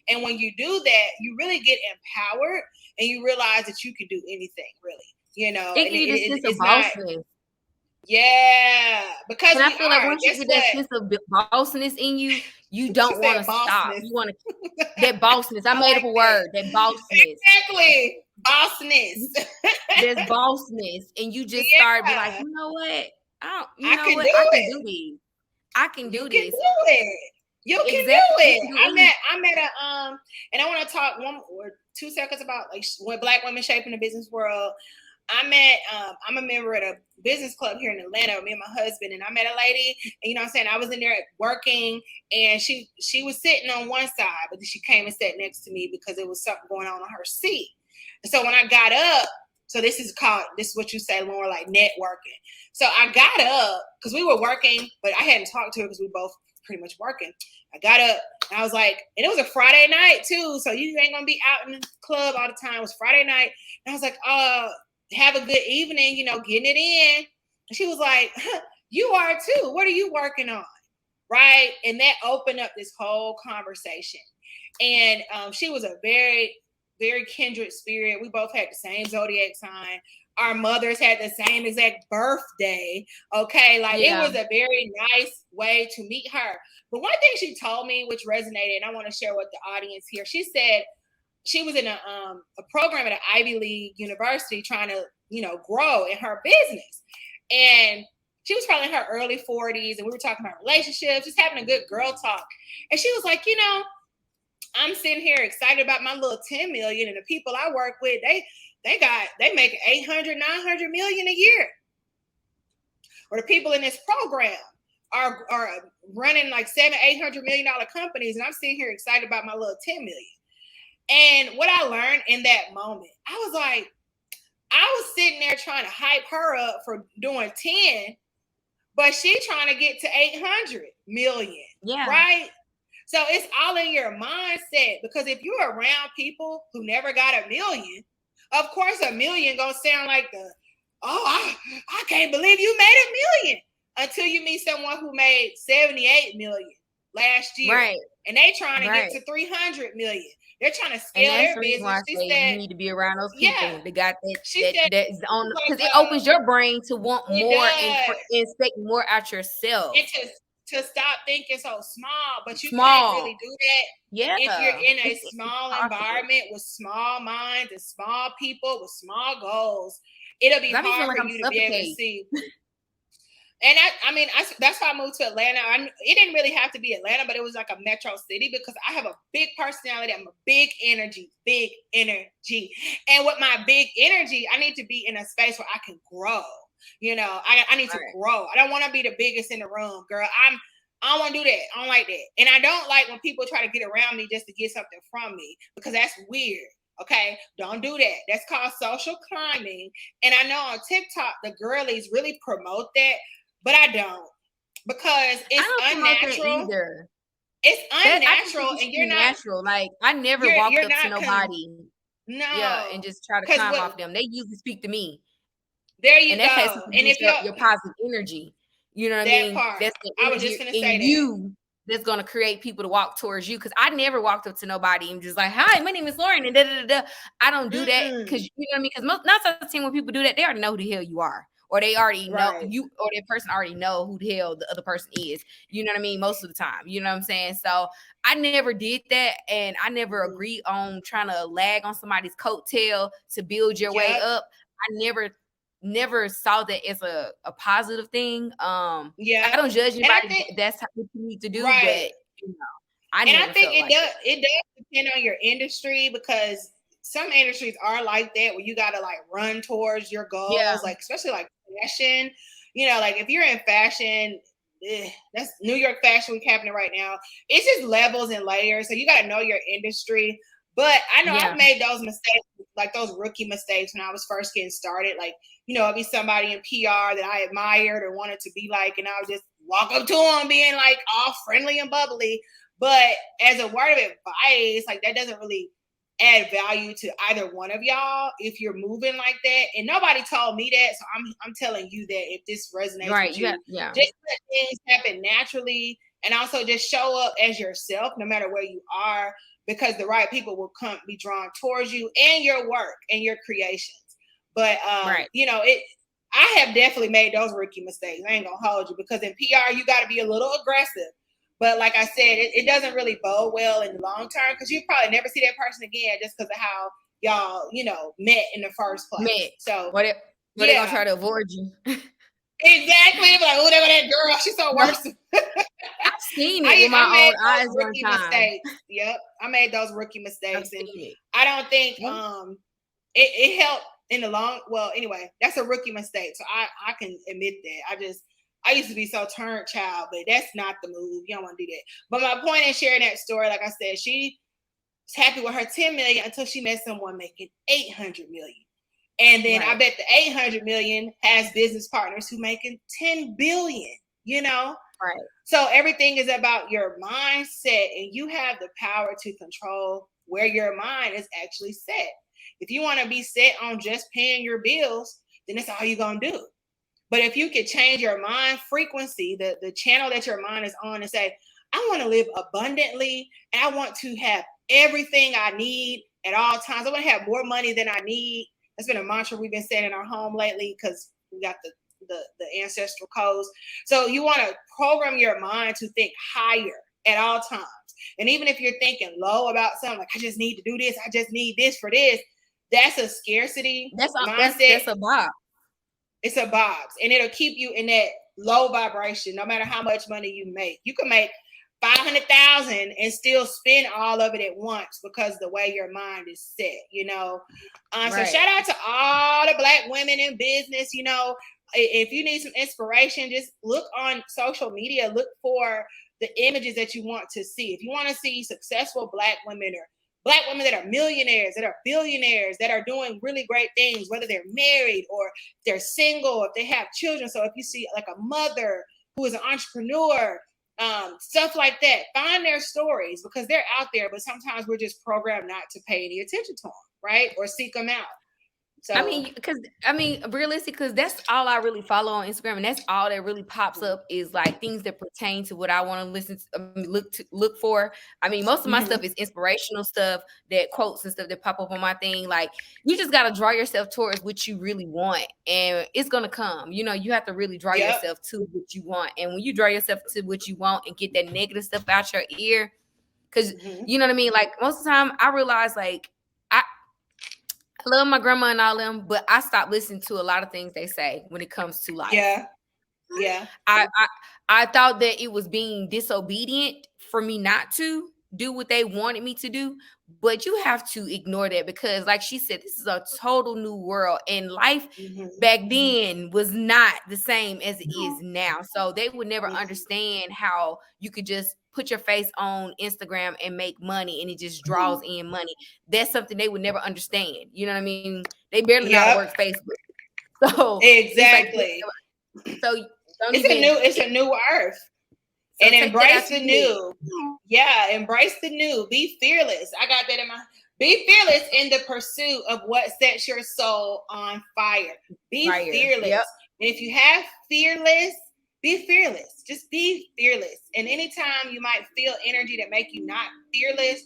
And when you do that, you really get empowered, and you realize that you can do anything, really. You know, it's not. Yeah, because and I feel like once you get that sense of bossness in you, you don't want to stop. You want to that bossness. I made up a word. That bossness. Exactly. Bossness. There's bossness, and you just start be like, you know what? I can do these. I can do this. You can do it. I met a and I want to talk 1 or 2 seconds about like when Black women shaping the business world. I'm a member at a business club here in Atlanta, me and my husband, and I met a lady, and you know what I'm saying, I was in there working, and she was sitting on one side, but then she came and sat next to me because there was something going on her seat. And so when I got up, so this is what you say, Lauren, like networking. So I got up because we were working, but I hadn't talked to her because we both pretty much working. I got up and I was like, and it was a Friday night too, so you ain't gonna be out in the club all the time. It was Friday night, and I was like, have a good evening, you know, getting it in. And she was like, you are too. What are you working on? Right. And that opened up this whole conversation. And she was a very, very kindred spirit. We both had the same zodiac sign. Our mothers had the same exact birthday. Okay. Like it was a very nice way to meet her. But one thing she told me, which resonated, and I want to share with the audience here, she said, she was in a program at an Ivy League university trying to, you know, grow in her business. And she was probably in her early 40s, and we were talking about relationships, just having a good girl talk. And she was like, you know, I'm sitting here excited about my little 10 million, and the people I work with, they make 800, 900 million a year. Or the people in this program are running like $700-800 million companies, and I'm sitting here excited about my little 10 million. And what I learned in that moment, I was sitting there trying to hype her up for doing 10, but she trying to get to 800 million. Yeah. Right? So it's all in your mindset, because if you're around people who never got a million, of course a million gonna sound like I can't believe you made a million, until you meet someone who made 78 million last year. Right. And they trying to get to 300 million. They're trying to scale their business. She said you need to be around those people that got that's on, because it opens your brain to want more and expect more out yourself. And to stop thinking so small, but you can't really do that if you're in a small environment with small minds and small people with small goals. It'll be hard for you to be able to see. And that's why I moved to Atlanta. It didn't really have to be Atlanta, but it was like a metro city, because I have a big personality. I'm a big energy. And with my big energy, I need to be in a space where I can grow. You know, I need to grow. I don't want to be the biggest in the room, girl. I don't want to do that. I don't like that. And I don't like when people try to get around me just to get something from me, because that's weird. Okay, don't do that. That's called social climbing. And I know on TikTok the girlies really promote that, but I don't, because I it's don't promote that unnatural. either. It's That I just think unnatural, it and should be natural. Like I never you're walked you're up to not nobody, yeah, and no, just try to because climb what, off them. They usually speak to me, there and you that has go. something to And do with if you're your positive energy. You know what I that mean? part, That's the I was just energy gonna in say that. you that's gonna create people to walk towards you. Because I never walked up to nobody and just like, "Hi, my name is Lauren," and da da da. I don't do that because Mm-mm. you know what I mean. Because most nine times out of 10 when people do that, they already know who the hell you are, or they already know Right. you, or that person already know who the hell the other person is. You know what I mean? Most of the time, you know what I'm saying. So I never did that, and I never Mm-hmm. agreed on trying to lag on somebody's coattail to build your way Yep. up. I never saw that as a positive thing. I Yep. don't judge And I anybody. think That's what you need to do, but right. you know, I And I never think felt like that. it does depend on your industry, because some industries are like that where you gotta like run towards your Yeah, goals, like especially like fashion. You know, like if you're in fashion, that's New York Fashion Week happening right now. It's just levels and layers. So you gotta know your industry. But I know yeah, I've made those mistakes, like those rookie mistakes when I was first getting started. Like, it'd be somebody in PR that I admired or wanted to be like, and I would just walk up to them being like all friendly and bubbly. But as a word of advice, like that doesn't really add value to either one of y'all if you're moving like that. And nobody told me that, so I'm telling you that if this resonates right. with you, Yeah, just let things happen naturally, and also just show up as yourself no matter where you are, because the right people will come be drawn towards you and your work and your creations. But right. I have definitely made those rookie mistakes. I ain't gonna hold you, because in PR you got to be a little aggressive. But like I said, it doesn't really bode well in the long term, because you probably never see that person again just because of how y'all, met in the first Man, place. So what if what they gonna yeah, try to avoid you? exactly. They be like, oh, there go that girl. She's so No, worse. I've seen it with I my made own eyes those one rookie time. mistakes. Yep, I made those rookie I've mistakes, and seen it. I don't think Well, it helped in the long. Well, anyway, that's a rookie mistake, so I can admit that. I used to be so turned child, but that's not the move. You don't want to do that. But my point in sharing that story, like I said, she was happy with her 10 million until she met someone making 800 million. And then I right, bet the 800 million has business partners who making 10 billion, you know? right, So everything is about your mindset, and you have the power to control where your mind is actually set. If you want to be set on just paying your bills, then that's all you're going to do. But if you could change your mind frequency, the channel that your mind is on, and say, I want to live abundantly, and I want to have everything I need at all times. I want to have more money than I need. That's been a mantra we've been saying in our home lately, because we got the ancestral codes. So you want to program your mind to think higher at all times. And even if you're thinking low about something, like I just need to do this, I just need this for this, that's a scarcity mindset. that's a box. It's a box, and it'll keep you in that low vibration. No matter how much money you make, you can make 500,000 and still spend all of it at once, because the way your mind is set. So Right. shout out to all the Black women in business. If you need some inspiration, just look on social media. Look for the images that you want to see. If you want to see successful Black women, or Black women that are millionaires, that are billionaires, that are doing really great things, whether they're married or they're single, if they have children. So if you see like a mother who is an entrepreneur, stuff like that, find their stories, because they're out there, but sometimes we're just programmed not to pay any attention to them, right? Or seek them out. So Realistic, because that's all I really follow on Instagram, and that's all that really pops up is like things that pertain to what I want to listen to, look for. Most of my stuff is inspirational stuff, that quotes and stuff that pop up on my thing. Like, you just got to draw yourself towards what you really want, and it's gonna come. You have to really draw yep. yourself to what you want, and when you draw yourself to what you want and get that negative stuff out your ear, because you know what I mean. Like, most of the time, I realize like. I love my grandma and all them, but I stopped listening to a lot of things they say when it comes to life. Yeah. Yeah. I thought that it was being disobedient for me not to do what they wanted me to do, but you have to ignore that, because like she said, this is a total new world, and life back then was not the same as it is now. So they would never understand how you could just put your face on Instagram and make money and it just draws in money. That's something they would never understand. You know what I mean? They barely know how to Yep. work Facebook. So it's like, Exactly. so don't It's a new earth. so And take that out embrace to the you. new. Yeah, embrace the new. Be fearless. I got that in my. Be fearless in the pursuit of what sets your soul on fire. Be fearless. Yep. And if you have fearless, be fearless. Just be fearless. And anytime you might feel energy that make you not fearless,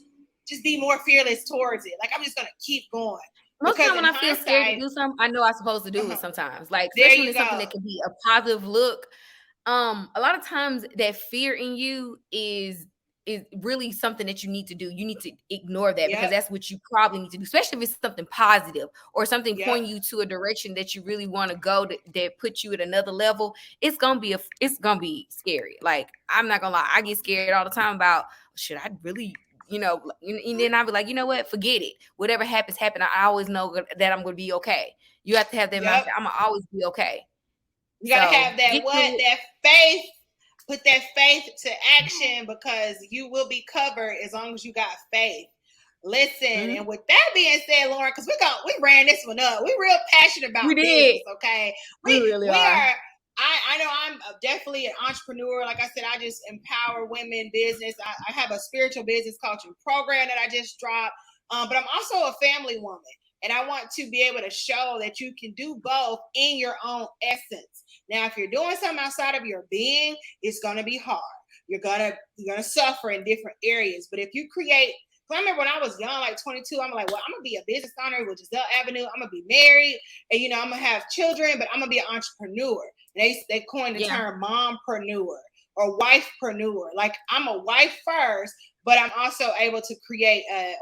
just be more fearless towards it. Like I'm just gonna keep going. Most of the Because time when in I feel scared to hindsight, do something, I know I'm supposed to do it sometimes. Like, there especially when you it's something go. that can be a positive look. A lot of times that fear in you is really something that you need to do. You need to ignore that because Yep. that's what you probably need to do, especially if it's something positive or something Yep. pointing you to a direction that you really want to go that puts you at another level. It's gonna be scary. Like, I'm not gonna lie, I get scared all the time about, should I really, and then I'll be like, you know what, forget it. Whatever happens, happen. I always know that I'm gonna be okay. You have to have that mindset. Yep. I'm gonna always be okay. You gotta So have that get through it. that faith. Put that faith to action because you will be covered as long as you got faith. Listen, and with that being said, Lauren, because we ran this one up. We're real passionate about We did. business, okay? We really are. I know I'm definitely an entrepreneur. Like I said, I just empower women business. I have a spiritual business coaching program that I just dropped. But I'm also a family woman. And I want to be able to show that you can do both in your own essence. Now, if you're doing something outside of your being, it's going to be hard. You're gonna suffer in different areas. But if you create, I remember when I was young, like 22, I'm like, well, I'm gonna be a business owner with Giselle Avenue. I'm gonna be married, and I'm gonna have children, but I'm gonna be an entrepreneur. And they coined the term mompreneur or wifepreneur. Like I'm a wife first, but I'm also able to create a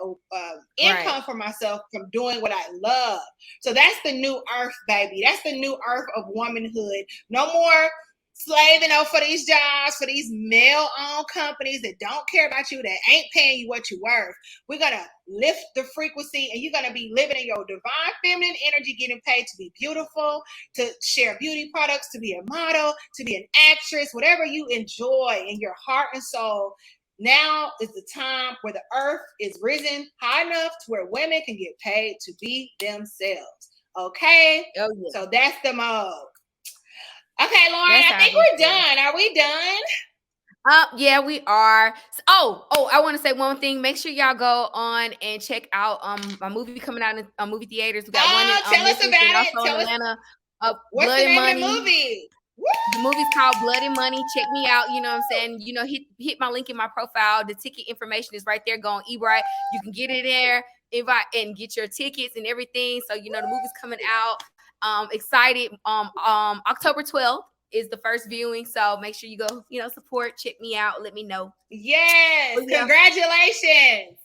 income for myself from doing what I love. So that's the new earth, baby. That's the new earth of womanhood. No more slaving for these jobs, for these male-owned companies that don't care about you, that ain't paying you what you're worth. We're going to lift the frequency, and you're going to be living in your divine feminine energy, getting paid to be beautiful, to share beauty products, to be a model, to be an actress, whatever you enjoy in your heart and soul. Now is the time where the earth is risen high enough to where women can get paid to be themselves. Okay? Oh, yeah. So that's the mode. Okay, Lauren, I think we're done. Are we done? Yeah, we are. Oh, I want to say one thing. Make sure y'all go on and check out my movie coming out in movie theaters. We got one in tell us about it. also in Atlanta. What's Blood the name and Money. of the movie? The movie's called Blood and Money. Check me out. You know what I'm saying? Hit my link in my profile. The ticket information is right there. Go on eBright. You can get it there. Invite and get your tickets and everything. So the movie's coming out. Excited. October 12th is the first viewing. So make sure you go, support, check me out, let me know. Yes. Congratulations.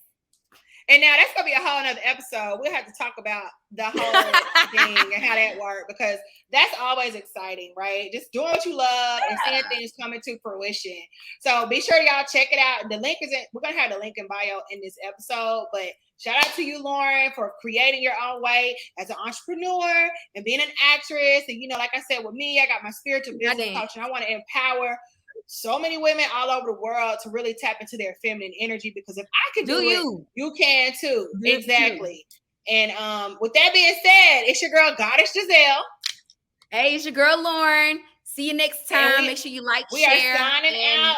And now that's gonna be a whole nother episode. We'll have to talk about the whole thing and how that worked, because that's always exciting, right? Just doing what you love and seeing things coming to fruition. So be sure y'all check it out. The link we're gonna have the link in bio in this episode, but shout out to you, Lauren, for creating your own way as an entrepreneur and being an actress. And like I said, with me, I got my spiritual business coach, and I want to empower so many women all over the world to really tap into their feminine energy, because if I can do it, you can too. Exactly. And with that being said, it's your girl Goddess Giselle. Hey, it's your girl Lauren. See you next time. Make sure you like, share, are signing out.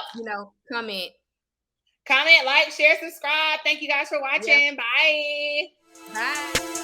Comment, like, share, subscribe. Thank you guys for watching. Bye. Bye.